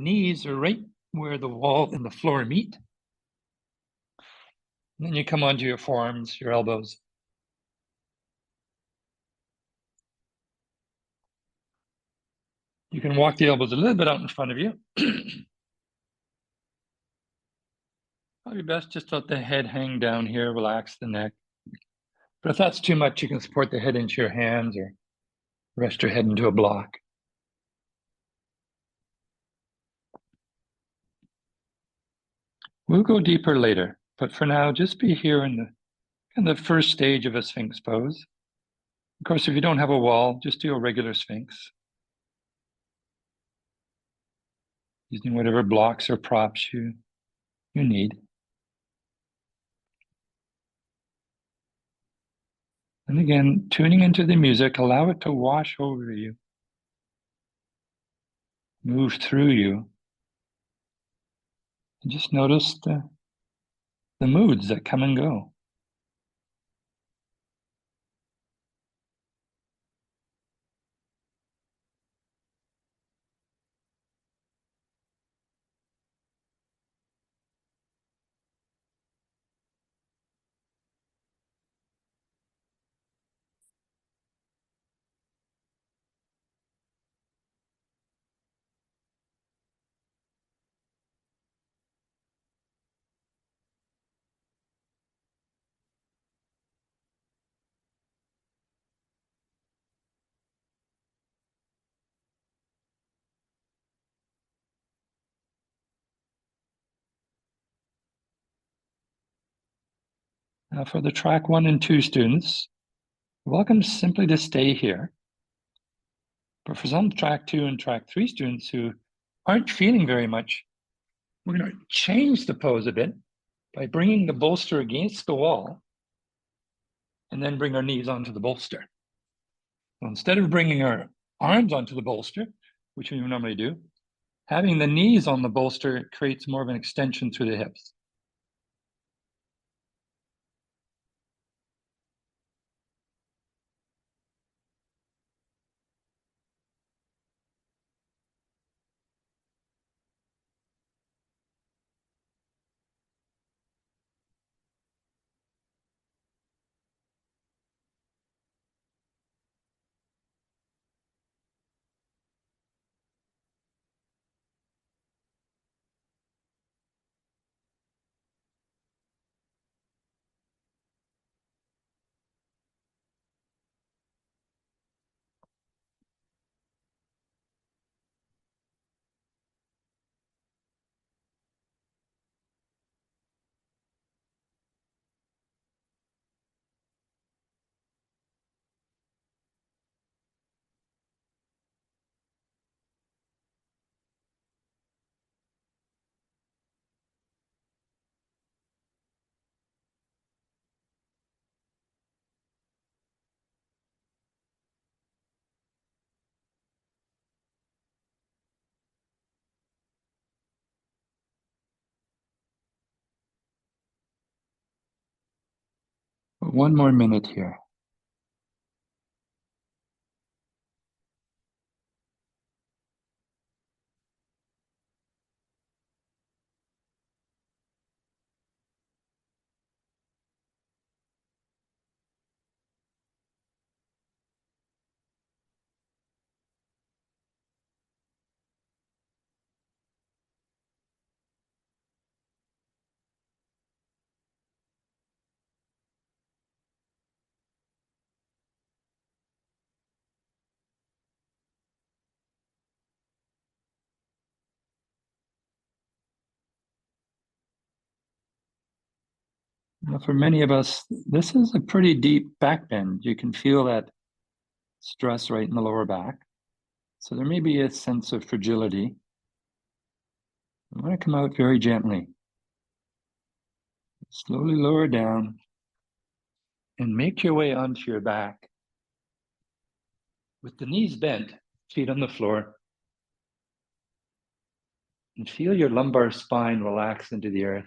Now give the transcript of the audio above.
knees are right where the wall and the floor meet. And then you come onto your forearms, your elbows. You can walk the elbows a little bit out in front of you. Probably best just let the head hang down here, relax the neck. But if that's too much, you can support the head into your hands or rest your head into a block. We'll go deeper later, but for now, just be here in the first stage of a Sphinx pose. Of course, if you don't have a wall, just do a regular Sphinx. Using whatever blocks or props you need. And again, tuning into the music, allow it to wash over you, move through you. And just notice the moods that come and go. Now for the track 1 and 2 students, you're welcome simply to stay here. But for some track 2 and track 3 students who aren't feeling very much, we're going to change the pose a bit by bringing the bolster against the wall and then bring our knees onto the bolster. So instead of bringing our arms onto the bolster, which we normally do, having the knees on the bolster creates more of an extension through the hips. One more minute here. Now, for many of us, this is a pretty deep back bend. You can feel that stress right in the lower back. So there may be a sense of fragility. You want to come out very gently. Slowly lower down and make your way onto your back with the knees bent, feet on the floor. And feel your lumbar spine relax into the earth.